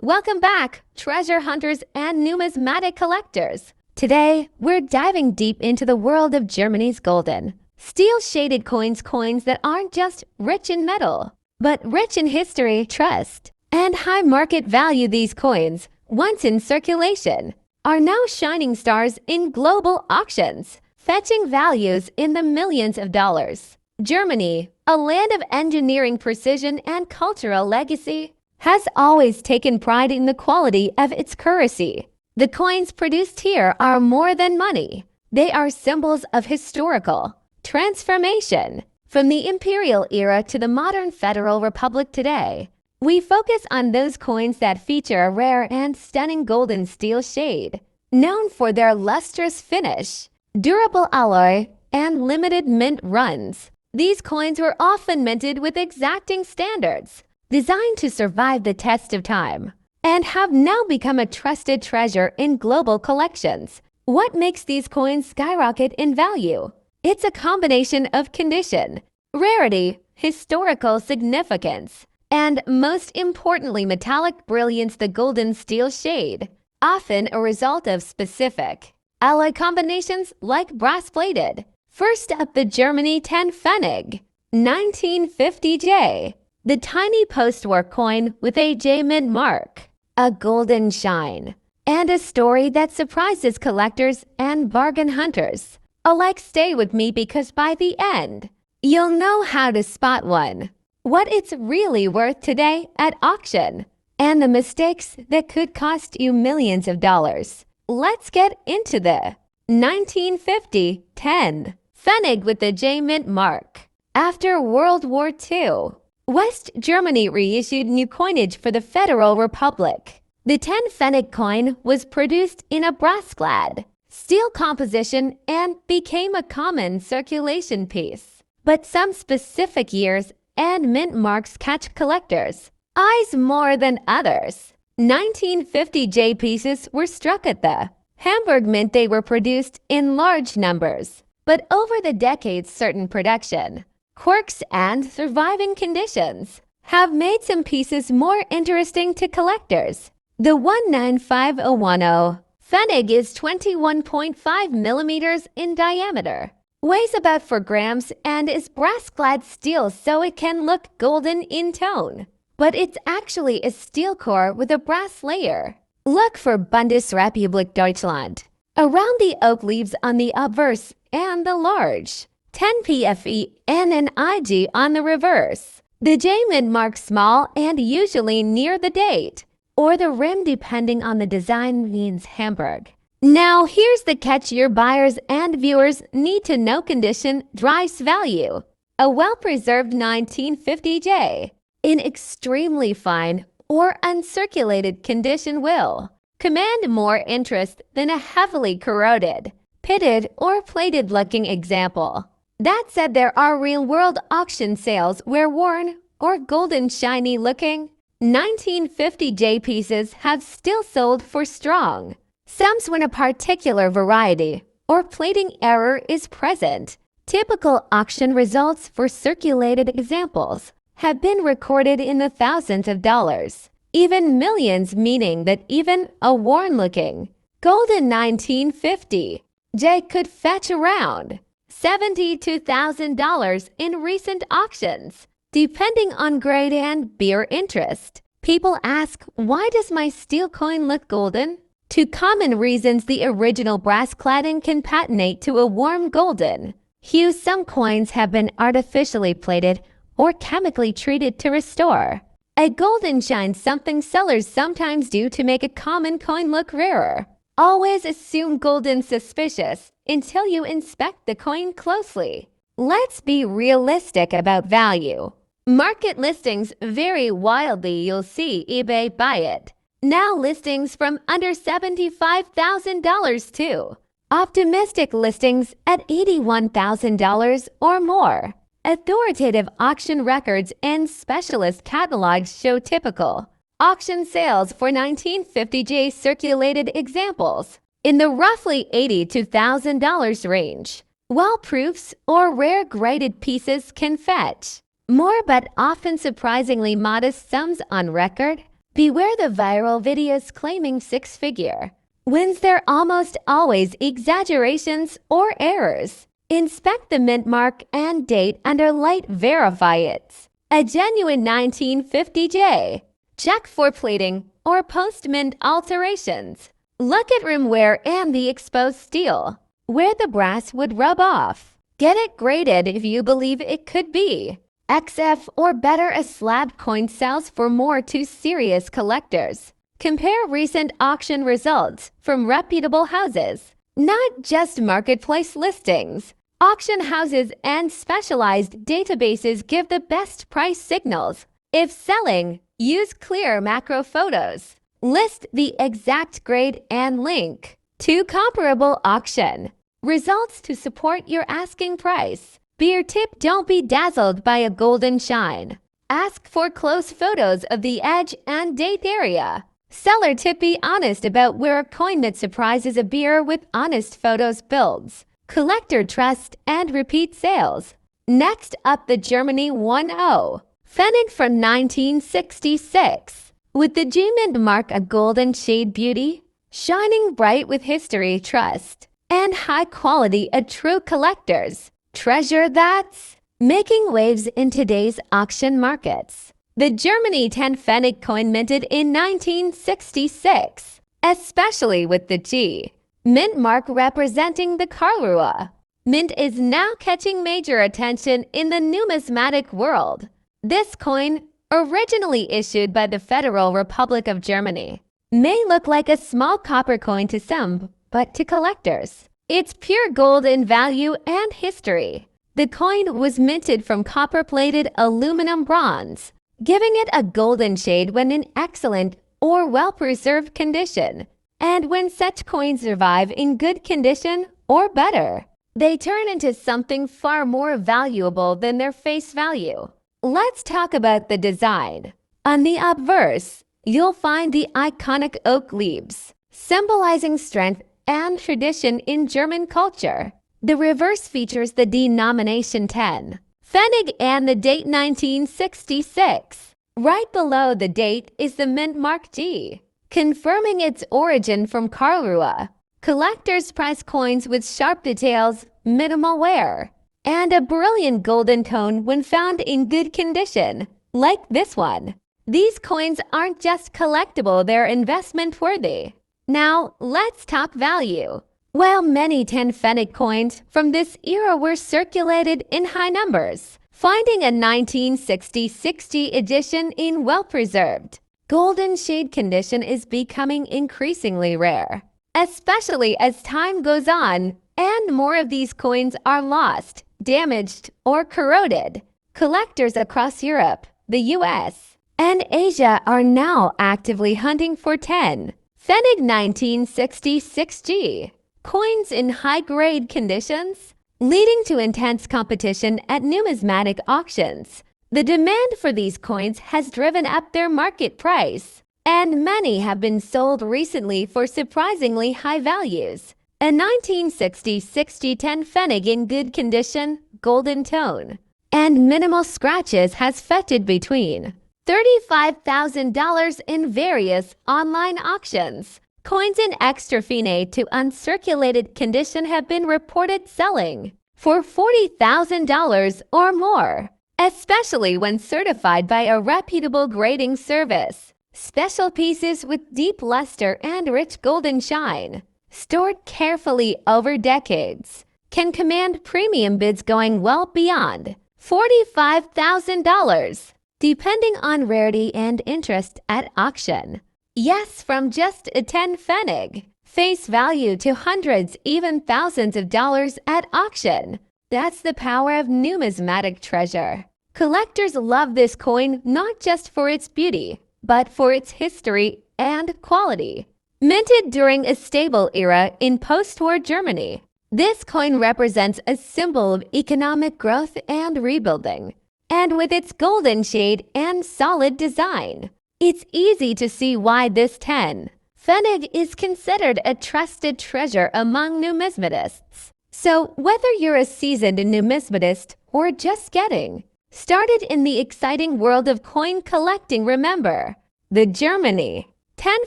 Welcome back, treasure hunters and numismatic collectors. Today, we're diving deep into the world of Germany's golden, steel-shaded coins that aren't just rich in metal, but rich in history, trust, and high market value. These coins, once in circulation, are now shining stars in global auctions, fetching values in the millions of dollars. Germany, a land of engineering precision and cultural legacy, has always taken pride in the quality of its currency. The coins produced here are more than money. They are symbols of historical transformation. From the imperial era to the modern Federal Republic today, we focus on those coins that feature a rare and stunning golden steel shade, known for their lustrous finish, durable alloy, and limited mint runs. These coins were often minted with exacting standards, designed to survive the test of time, and have now become a trusted treasure in global collections. What makes these coins skyrocket in value? It's a combination of condition, rarity, historical significance, and most importantly, metallic brilliance. The golden steel shade, often a result of specific alloy combinations like brass-plated. First up, the Germany 10 Pfennig, 1950J. The tiny post-war coin with a J mint mark, a golden shine, and a story that surprises collectors and bargain hunters alike. Stay with me because by the end, you'll know how to spot one, what it's really worth today at auction, and the mistakes that could cost you millions of dollars. Let's get into the 1950 10 Pfennig with the J mint mark. After World War II, West Germany reissued new coinage for the Federal Republic. The 10 Pfennig coin was produced in a brass-clad steel composition and became a common circulation piece. But some specific years and mint marks catch collectors' eyes more than others. 1950 J pieces were struck at the Hamburg Mint. They were produced in large numbers, but over the decades, certain production quirks and surviving conditions have made some pieces more interesting to collectors. The 195010 Pfennig is 21.5 millimeters in diameter, weighs about 4 grams, and is brass-clad steel so it can look golden in tone. But it's actually a steel core with a brass layer. Look for Bundesrepublik Deutschland around the oak leaves on the obverse and the large 10 PFE and an IG on the reverse. The J mint marks small and usually near the date or the rim depending on the design means Hamburg. Now here's the catch your buyers and viewers need to know. Condition drives value. A well-preserved 1950 J in extremely fine or uncirculated condition will command more interest than a heavily corroded, pitted, or plated-looking example. That said, there are real-world auction sales where worn or golden shiny-looking 1950 J pieces have still sold for strong sums when a particular variety or plating error is present. Typical auction results for circulated examples have been recorded in the thousands of dollars, even millions, meaning that even a worn-looking golden 1950 J could fetch around $72,000 in recent auctions, depending on grade and beer interest. People ask, why does my steel coin look golden? Two common reasons: the original brass cladding can patinate to a warm golden hue. Some coins have been artificially plated or chemically treated to restore a golden shine, something sellers sometimes do to make a common coin look rarer. Always assume golden suspicious until you inspect the coin closely. Let's be realistic about value. Market listings vary wildly. You'll see eBay buy it now listings from under $75,000 to optimistic listings at $81,000 or more. Authoritative auction records and specialist catalogs show typical auction sales for 1950 J circulated examples in the roughly $80,000 to $1,000 range, while proofs or rare graded pieces can fetch more, but often surprisingly modest sums on record. Beware the viral videos claiming six-figure wins. They're almost always exaggerations or errors. Inspect the mint mark and date under light. Verify it's a genuine 1950J. Check for plating or post-mint alterations. Look at rim wear and the exposed steel, where the brass would rub off. Get it graded if you believe it could be XF or better. A slab coin sells for more to serious collectors. Compare recent auction results from reputable houses, not just marketplace listings. Auction houses and specialized databases give the best price signals. If selling, use clear macro photos. List the exact grade and link to comparable auction results to support your asking price. Beer tip: don't be dazzled by a golden shine. Ask for close photos of the edge and date area. Seller tip: be honest about where a coin that surprises a beer with honest photos builds collector trust and repeat sales. Next up, the Germany 1.0 Pfennig from 1966. With the G mint mark, a golden shade beauty, shining bright with history, trust, and high quality, a true collector's treasure that's making waves in today's auction markets. The Germany 10 Pfennig coin minted in 1966, especially with the G mint mark representing the Karlsruhe mint, is now catching major attention in the numismatic world. This coin, originally issued by the Federal Republic of Germany, may look like a small copper coin to some, but to collectors, it's pure gold in value and history. The coin was minted from copper-plated aluminum bronze, giving it a golden shade when in excellent or well-preserved condition. And when such coins survive in good condition or better, they turn into something far more valuable than their face value. Let's talk about the design. On the obverse, you'll find the iconic oak leaves, symbolizing strength and tradition in German culture. The reverse features the denomination 10 Pfennig and the date 1966. Right below the date is the mint mark G, confirming its origin from Karlsruhe. Collectors prize coins with sharp details, minimal wear, and a brilliant golden tone when found in good condition, like this one. These coins aren't just collectible, they're investment worthy. Now, let's talk value. While many 10 Pfennig coins from this era were circulated in high numbers, finding a 1960 edition in well-preserved, golden shade condition is becoming increasingly rare, especially as time goes on and more of these coins are lost, damaged, or corroded. Collectors across Europe, the US, and Asia are now actively hunting for 10 Pfennig 1966G coins in high-grade conditions, leading to intense competition at numismatic auctions. The demand for these coins has driven up their market price, and many have been sold recently for surprisingly high values. A 1960 10 Pfennig in good condition, golden tone, and minimal scratches has fetched between $35,000 in various online auctions. Coins in extra fine to uncirculated condition have been reported selling for $40,000 or more, especially when certified by a reputable grading service. Special pieces with deep luster and rich golden shine, stored carefully over decades, can command premium bids going well beyond $45,000, depending on rarity and interest at auction. Yes, from just a 10 Pfennig, face value to hundreds, even thousands of dollars at auction. That's the power of numismatic treasure. Collectors love this coin not just for its beauty, but for its history and quality. Minted during a stable era in post-war Germany, this coin represents a symbol of economic growth and rebuilding. And with its golden shade and solid design, it's easy to see why this 10 Pfennig is considered a trusted treasure among numismatists. So whether you're a seasoned numismatist or just getting started in the exciting world of coin collecting, remember, The Germany 10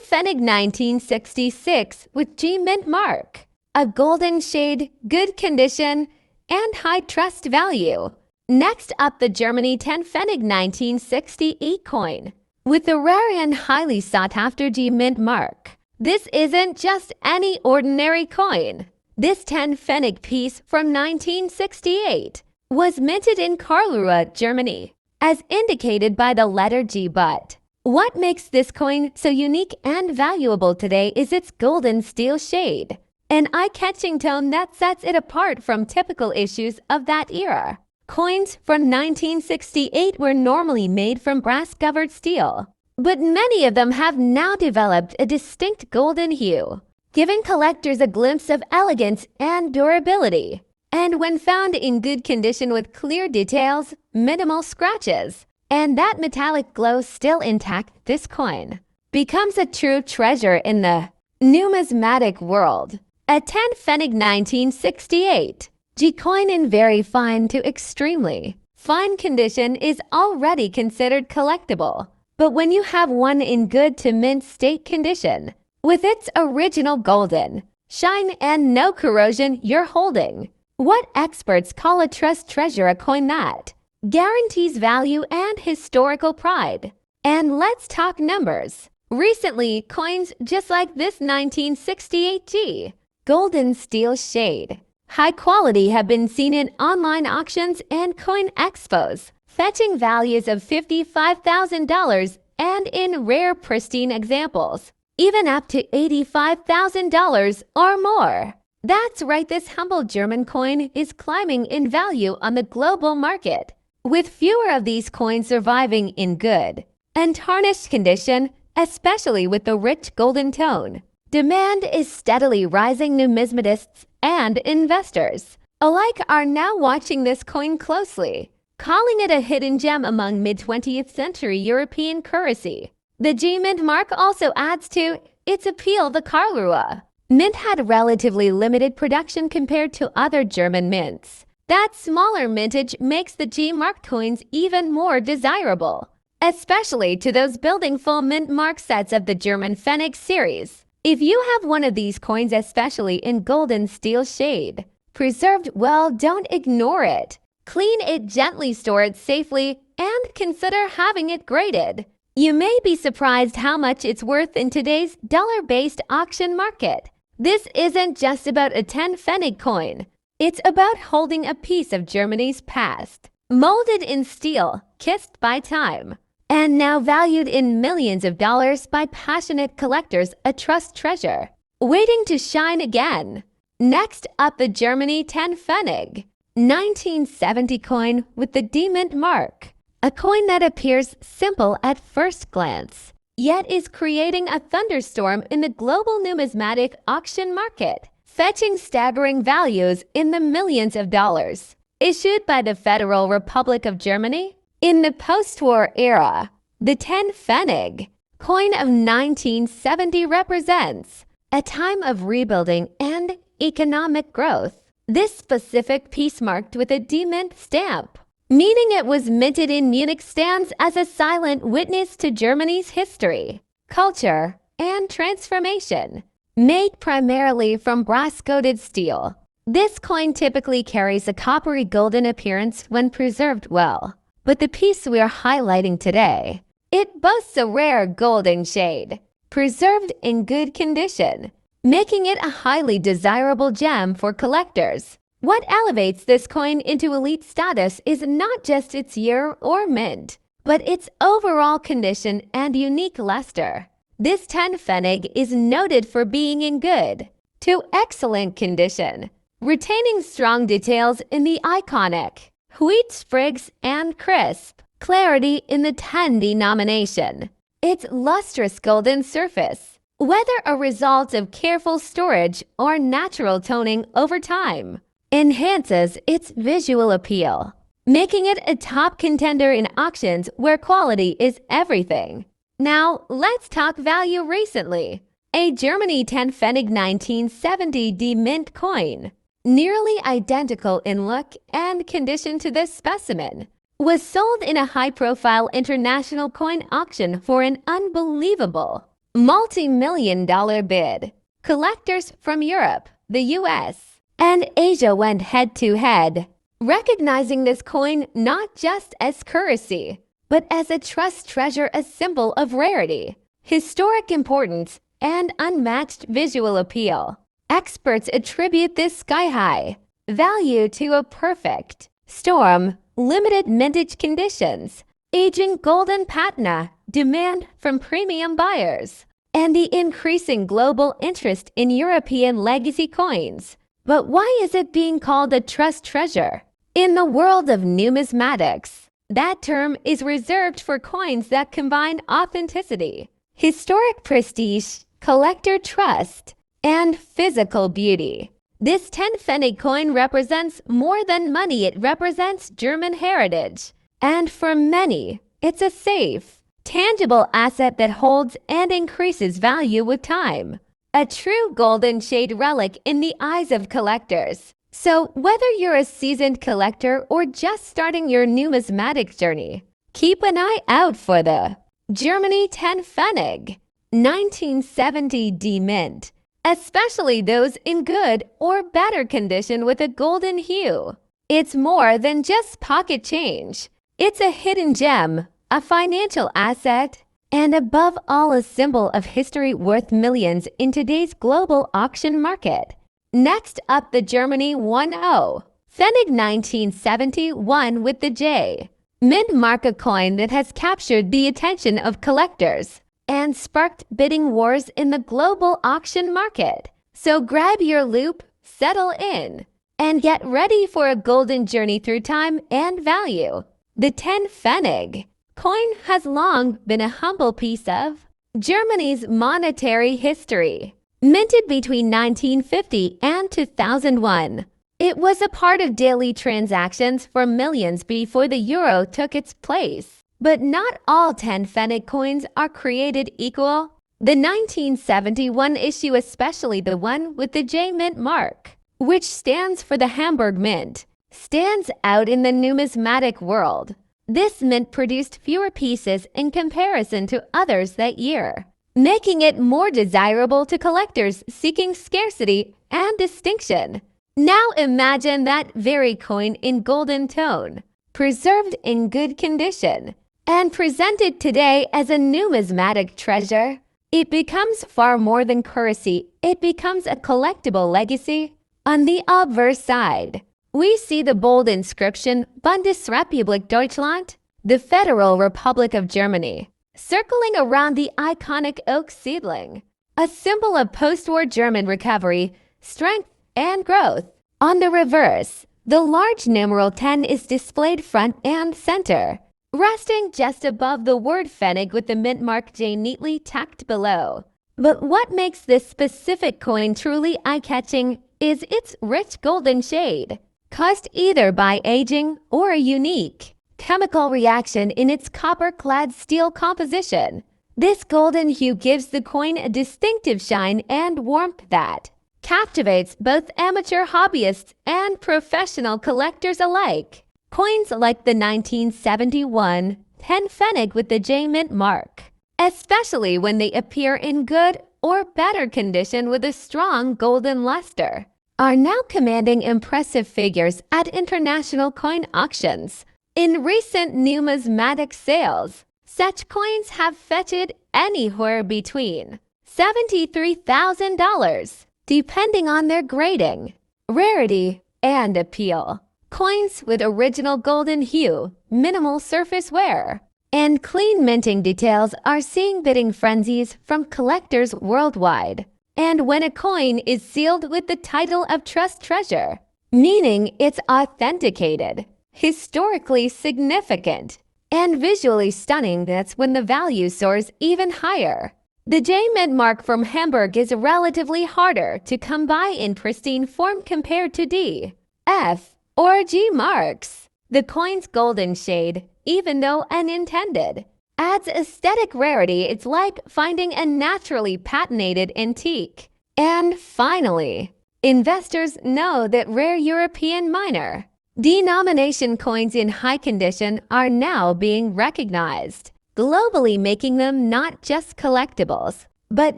Pfennig 1966 with G mint mark. A golden shade, good condition, and high trust value. Next up, the Germany 10 Pfennig 1960 coin with the rare and highly sought after G mint mark. This isn't just any ordinary coin. This 10 Pfennig piece from 1968 was minted in Karlsruhe, Germany, as indicated by the letter G. But what makes this coin so unique and valuable today is its golden steel shade, an eye-catching tone that sets it apart from typical issues of that era. Coins from 1968 were normally made from brass-covered steel, but many of them have now developed a distinct golden hue, giving collectors a glimpse of elegance and durability. And when found in good condition with clear details, minimal scratches, and that metallic glow still intact, this coin becomes a true treasure in the numismatic world. A 10 Pfennig 1968 G coin in very fine to extremely fine condition is already considered collectible. But when you have one in good to mint state condition, with its original golden shine and no corrosion, you're holding what experts call a trust treasure, a coin that guarantees value and historical pride. And let's talk numbers. Recently, coins just like this 1968 G golden steel shade high quality have been seen in online auctions and coin expos, fetching values of $55,000 and in rare pristine examples, even up to $85,000 or more. That's right, this humble German coin is climbing in value on the global market, with fewer of these coins surviving in good and tarnished condition, especially with the rich golden tone. Demand is steadily rising. Numismatists and investors alike are now watching this coin closely, calling it a hidden gem among mid-20th century European currency. The G mint mark also adds to its appeal. The Karlsruhe mint had relatively limited production compared to other German mints. That smaller mintage makes the G mark coins even more desirable, especially to those building full mint mark sets of the German Pfennig series. If you have one of these coins, especially in golden steel shade, preserved well, don't ignore it. Clean it gently, store it safely, and consider having it graded. You may be surprised how much it's worth in today's dollar-based auction market. This isn't just about a 10 Pfennig coin. It's about holding a piece of Germany's past, molded in steel, kissed by time, and now valued in millions of dollars by passionate collectors, a trust treasure, waiting to shine again. Next up, the Germany 10 Pfennig 1970 coin with the D mint mark, a coin that appears simple at first glance, yet is creating a thunderstorm in the global numismatic auction market, fetching staggering values in the millions of dollars. Issued by the Federal Republic of Germany in the post-war era, the 10 Pfennig coin of 1970 represents a time of rebuilding and economic growth. This specific piece marked with a D mint stamp, meaning it was minted in Munich, stands as a silent witness to Germany's history, culture, and transformation. Made primarily from brass-coated steel, this coin typically carries a coppery golden appearance when preserved well. But the piece we are highlighting today, it boasts a rare golden shade, preserved in good condition, making it a highly desirable gem for collectors. What elevates this coin into elite status is not just its year or mint, but its overall condition and unique luster. This 10 Pfennig is noted for being in good to excellent condition, retaining strong details in the iconic wheat sprigs and crisp clarity in the 10 denomination. Its lustrous golden surface, whether a result of careful storage or natural toning over time, enhances its visual appeal, making it a top contender in auctions where quality is everything. Now, let's talk value. Recently, a Germany 10 Pfennig 1970 D mint coin, nearly identical in look and condition to this specimen, was sold in a high-profile international coin auction for an unbelievable multi-million-dollar bid. Collectors from Europe, the US, and Asia went head-to-head, recognizing this coin not just as currency, but as a trust treasure, a symbol of rarity, historic importance, and unmatched visual appeal. Experts attribute this sky-high value to a perfect storm, limited mintage conditions, aging golden patina, demand from premium buyers, and the increasing global interest in European legacy coins. But why is it being called a trust treasure? In the world of numismatics, that term is reserved for coins that combine authenticity, historic prestige, collector trust, and physical beauty. This 10 Pfennig coin represents more than money, it represents German heritage. And for many, it's a safe, tangible asset that holds and increases value with time. A true golden shade relic in the eyes of collectors. So whether you're a seasoned collector or just starting your numismatic journey, keep an eye out for the Germany 10 Pfennig 1970 D mint, especially those in good or better condition with a golden hue. It's more than just pocket change. It's a hidden gem, a financial asset, and above all a symbol of history worth millions in today's global auction market. Next up, the Germany 10 Pfennig 1971 with the J mint mark, a coin that has captured the attention of collectors and sparked bidding wars in the global auction market. So grab your loop, settle in, and get ready for a golden journey through time and value. The 10 Pfennig coin has long been a humble piece of Germany's monetary history. Minted between 1950 and 2001, it was a part of daily transactions for millions before the euro took its place. But not all 10 Pfennig coins are created equal. The 1971 issue, especially the one with the J mint mark, which stands for the Hamburg Mint, stands out in the numismatic world. This mint produced fewer pieces in comparison to others that year, making it more desirable to collectors seeking scarcity and distinction. Now imagine that very coin in golden tone, preserved in good condition, and presented today as a numismatic treasure. It becomes far more than currency. It becomes a collectible legacy. On the obverse side, we see the bold inscription Bundesrepublik Deutschland, the Federal Republic of Germany, circling around the iconic oak seedling, a symbol of post-war German recovery, strength, and growth. On the reverse, the large numeral 10 is displayed front and center, resting just above the word Pfennig with the mint mark J neatly tacked below. But what makes this specific coin truly eye-catching is its rich golden shade, caused either by aging or a unique chemical reaction in its copper-clad steel composition. This golden hue gives the coin a distinctive shine and warmth that captivates both amateur hobbyists and professional collectors alike. Coins like the 1971 10 Pfennig with the J mint mark, especially when they appear in good or better condition with a strong golden luster, are now commanding impressive figures at international coin auctions. In recent numismatic sales, such coins have fetched anywhere between $73,000, depending on their grading, rarity, and appeal. Coins with original golden hue, minimal surface wear, and clean minting details are seeing bidding frenzies from collectors worldwide. And when a coin is sealed with the title of Trust Treasure, meaning it's authenticated, historically significant, and visually stunning, that's when the value soars even higher. The J mint mark from Hamburg is relatively harder to come by in pristine form compared to D, F, or G marks. The coin's golden shade, even though unintended, adds aesthetic rarity. It's like finding a naturally patinated antique. And finally, investors know that rare European minor Denomination coins in high condition are now being recognized, globally making them not just collectibles, but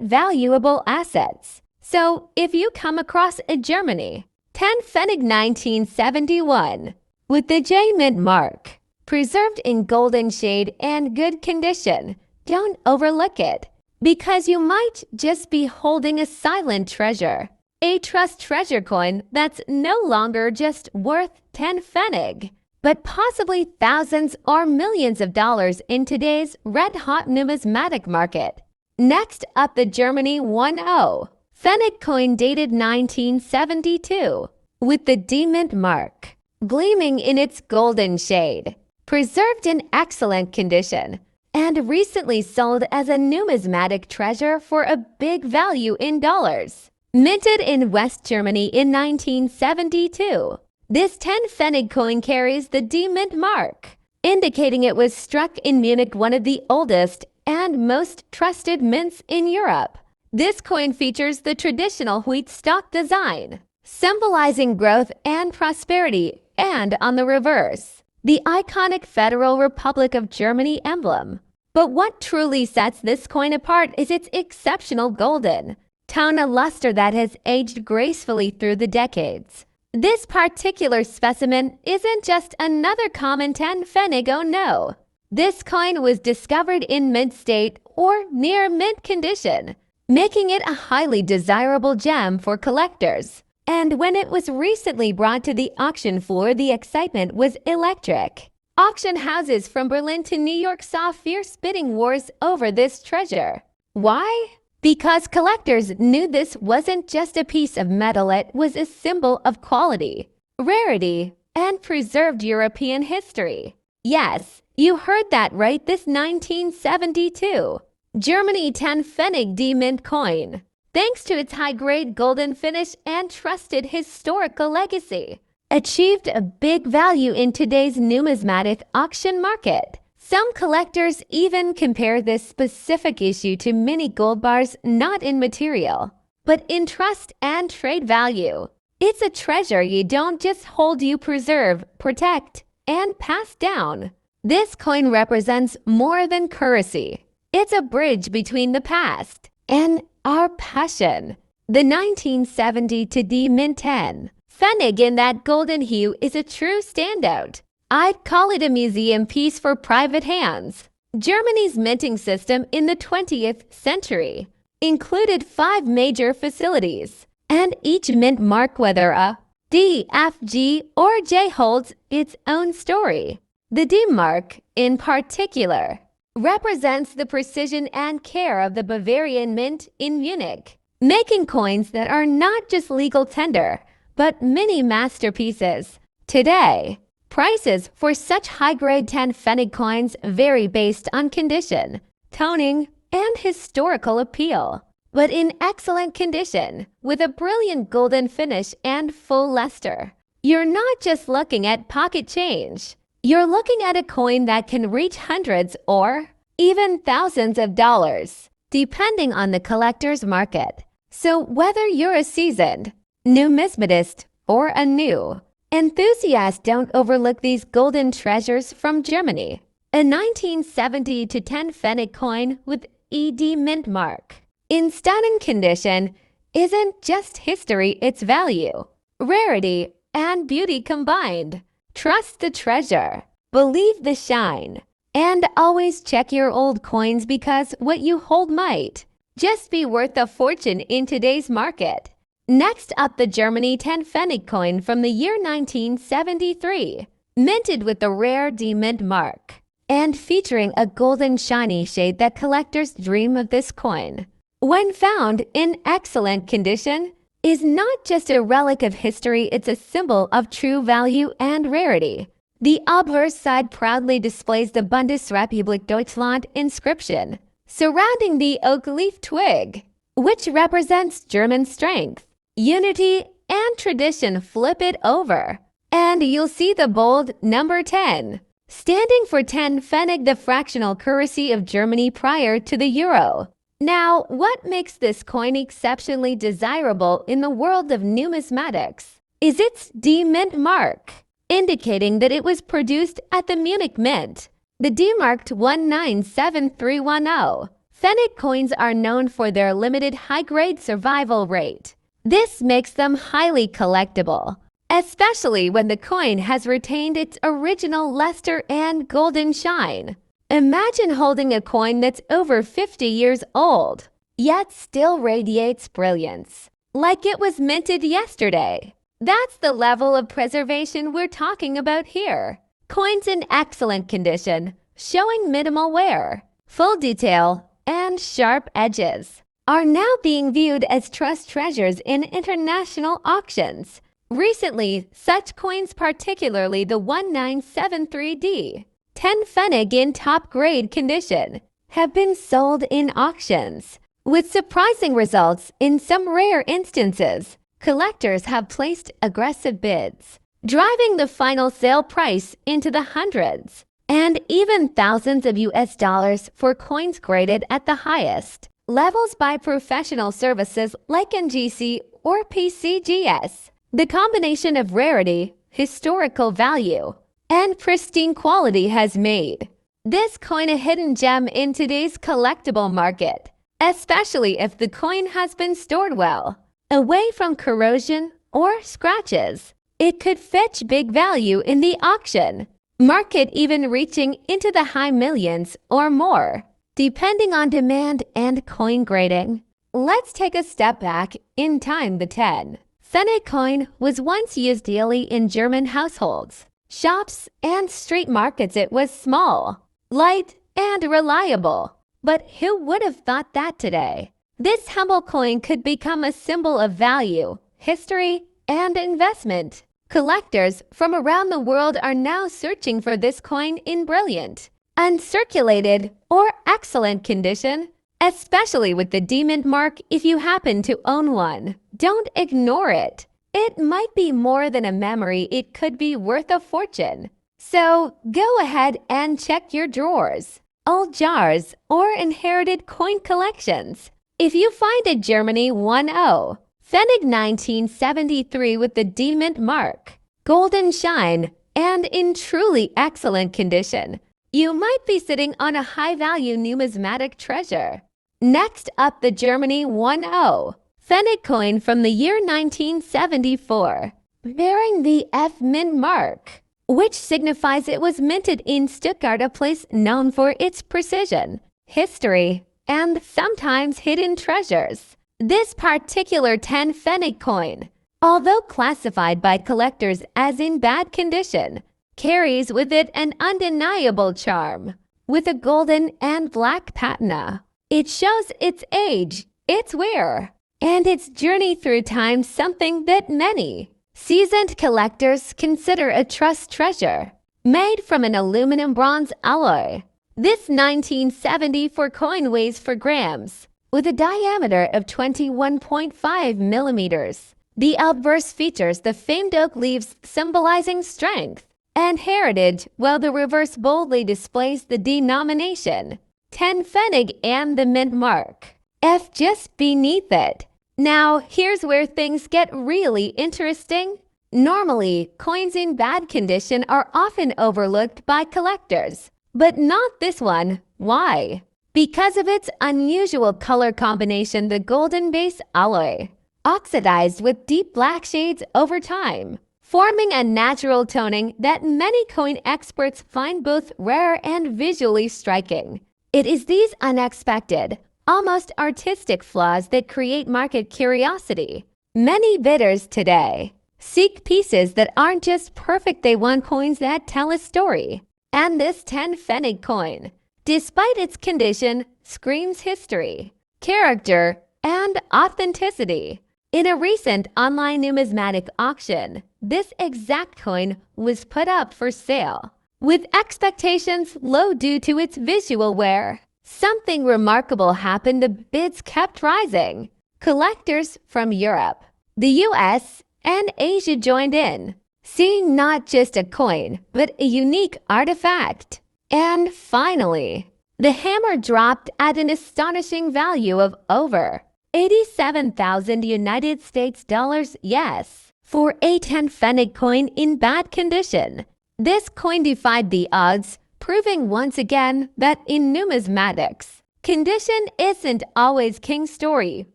valuable assets. So, if you come across a Germany 10 Pfennig 1971 with the J mint mark, preserved in golden shade and good condition, don't overlook it, because you might just be holding a silent treasure. A trust treasure coin that's no longer just worth 10 Pfennig, but possibly thousands or millions of dollars in today's red-hot numismatic market. Next up, the Germany 10 Pfennig coin dated 1972 with the D mint mark, gleaming in its golden shade, preserved in excellent condition, and recently sold as a numismatic treasure for a big value in dollars. Minted in West Germany in 1972, this 10 Pfennig coin carries the D mint mark, indicating it was struck in Munich, one of the oldest and most trusted mints in Europe. This coin features the traditional wheat stalk design, symbolizing growth and prosperity, and on the reverse, the iconic Federal Republic of Germany emblem. But what truly sets this coin apart is its exceptional golden tone, a luster that has aged gracefully through the decades. This particular specimen isn't just another common 10 Pfennig, oh no. This coin was discovered in mint state or near mint condition, making it a highly desirable gem for collectors. And when it was recently brought to the auction floor, the excitement was electric. Auction houses from Berlin to New York saw fierce bidding wars over this treasure. Why? Because collectors knew this wasn't just a piece of metal, it was a symbol of quality, rarity, and preserved European history. Yes, you heard that right, this 1972 Germany 10 Pfennig D mint coin, thanks to its high-grade golden finish and trusted historical legacy, achieved a big value in today's numismatic auction market. Some collectors even compare this specific issue to mini gold bars, not in material, but in trust and trade value. It's a treasure you don't just hold, you preserve, protect, and pass down. This coin represents more than currency. It's a bridge between the past and our passion. The 1970 to D mint 10 Pfennig in that golden hue is a true standout. I'd call it a museum piece for private hands. Germany's minting system in the 20th century included 5 major facilities, and each mint mark, whether a D, F, G, or J, holds its own story. The D mark, in particular, represents the precision and care of the Bavarian mint in Munich, making coins that are not just legal tender, but mini masterpieces. Today, prices for such high-grade 10 Pfennig coins vary based on condition, toning, and historical appeal. But in excellent condition, with a brilliant golden finish and full luster, you're not just looking at pocket change. You're looking at a coin that can reach hundreds or even thousands of dollars, depending on the collector's market. So whether you're a seasoned numismatist or a new enthusiast, don't overlook these golden treasures from Germany. A 1970 to 10 Pfennig coin with ED mint mark, in stunning condition, isn't just history, it's value, rarity, and beauty combined. Trust the treasure, believe the shine, and always check your old coins, because what you hold might just be worth a fortune in today's market. Next up, the Germany 10 Pfennig coin from the year 1973, minted with the rare D mint mark, and featuring a golden shiny shade that collectors dream of. This coin, when found in excellent condition, is not just a relic of history, it's a symbol of true value and rarity. The obverse side proudly displays the Bundesrepublik Deutschland inscription surrounding the oak leaf twig, which represents German strength, unity, and tradition. Flip it over, and you'll see the bold number 10, standing for 10 Pfennig, the fractional currency of Germany prior to the euro. Now, what makes this coin exceptionally desirable in the world of numismatics is its D mint mark. indicating that it was produced at the Munich Mint. The D-marked 197310. Pfennig coins are known for their limited high-grade survival rate. This makes them highly collectible, especially when the coin has retained its original luster and golden shine. Imagine holding a coin that's over 50 years old, yet still radiates brilliance, like it was minted yesterday. That's the level of preservation we're talking about here. Coins in excellent condition, showing minimal wear, full detail, and sharp edges, are now being viewed as trust treasures in international auctions. Recently, such coins, particularly the 1973D, 10 Pfennig in top-grade condition, have been sold in auctions. With surprising results in some rare instances, collectors have placed aggressive bids, driving the final sale price into the hundreds and even thousands of US dollars for coins graded at the highest levels by professional services like NGC or PCGS. The combination of rarity, historical value, and pristine quality has made this coin a hidden gem in today's collectible market, especially if the coin has been stored well, away from corrosion or scratches. It could fetch big value in the auction market, even reaching into the high millions or more, depending on demand and coin grading. Let's take a step back in time. The 10 Pfennig coin was once used daily in German households, shops, and street markets. It was small, light, and reliable. But who would have thought that today? This humble coin could become a symbol of value, history, and investment. Collectors from around the world are now searching for this coin in brilliant, uncirculated, or excellent condition, especially with the D-Mint mark. If you happen to own one, don't ignore it. It might be more than a memory, it could be worth a fortune. So go ahead and check your drawers, old jars, or inherited coin collections. If you find a Germany 10 Pfennig 1973 with the D-Mint mark, golden shine, and in truly excellent condition, you might be sitting on a high-value numismatic treasure. Next up, the Germany 10 Pfennig coin from the year 1974, bearing the F Mint mark, which signifies it was minted in Stuttgart, a place known for its precision, history, and sometimes hidden treasures. This particular 10 Pfennig coin, although classified by collectors as in bad condition, carries with it an undeniable charm. With a golden and black patina, it shows its age, its wear, and its journey through time, something that many seasoned collectors consider a trust treasure. Made from an aluminum bronze alloy, this 1974 coin weighs 4 grams, with a diameter of 21.5 millimeters. The obverse features the famed oak leaves symbolizing strength and heritage, while the reverse boldly displays the denomination 10 Pfennig and the mint mark F just beneath it. Now, here's where things get really interesting. Normally, coins in bad condition are often overlooked by collectors, but not this one. Why? Because of its unusual color combination. The golden base alloy oxidized with deep black shades over time, forming a natural toning that many coin experts find both rare and visually striking. It is these unexpected, almost artistic flaws that create market curiosity. Many bidders today seek pieces that aren't just perfect, they want coins that tell a story. And this 10 Pfennig coin, despite its condition, screams history, character, and authenticity. In a recent online numismatic auction, this exact coin was put up for sale, with expectations low due to its visual wear. Something remarkable happened. The bids kept rising. Collectors from Europe, the US, and Asia joined in, seeing not just a coin, but a unique artifact. And finally, the hammer dropped at an astonishing value of over 87,000 United States dollars. Yes, for a 10 Pfennig coin in bad condition. This coin defied the odds, proving once again that in numismatics, condition isn't always king story,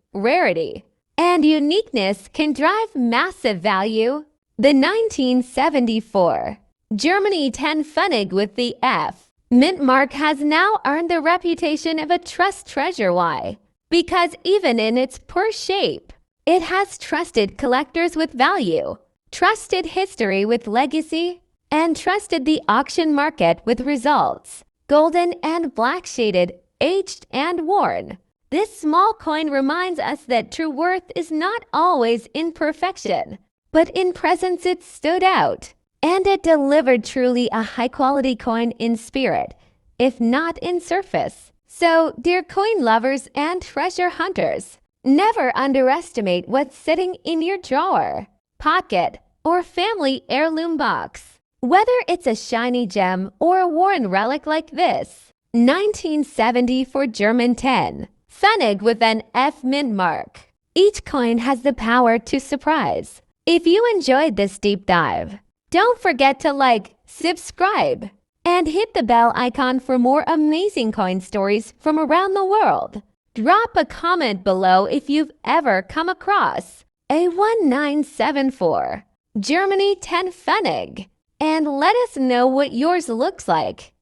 rarity, and uniqueness can drive massive value. The 1974 Germany 10 Pfennig with the F mint mark has now earned the reputation of a trust treasure. Why? Because even in its poor shape, it has trusted collectors with value, trusted history with legacy, and trusted the auction market with results. Golden and black shaded, aged and worn. This small coin reminds us that true worth is not always in perfection, but in presence it stood out. And it delivered truly a high-quality coin in spirit, if not in surface. So, dear coin lovers and treasure hunters, never underestimate what's sitting in your drawer, pocket, or family heirloom box. Whether it's a shiny gem or a worn relic like this, 1970 for German 10 Pfennig with an F mint mark. Each coin has the power to surprise. If you enjoyed this deep dive, don't forget to like, subscribe, and hit the bell icon for more amazing coin stories from around the world. Drop a comment below if you've ever come across a 1974 Germany 10 Pfennig, and let us know what yours looks like.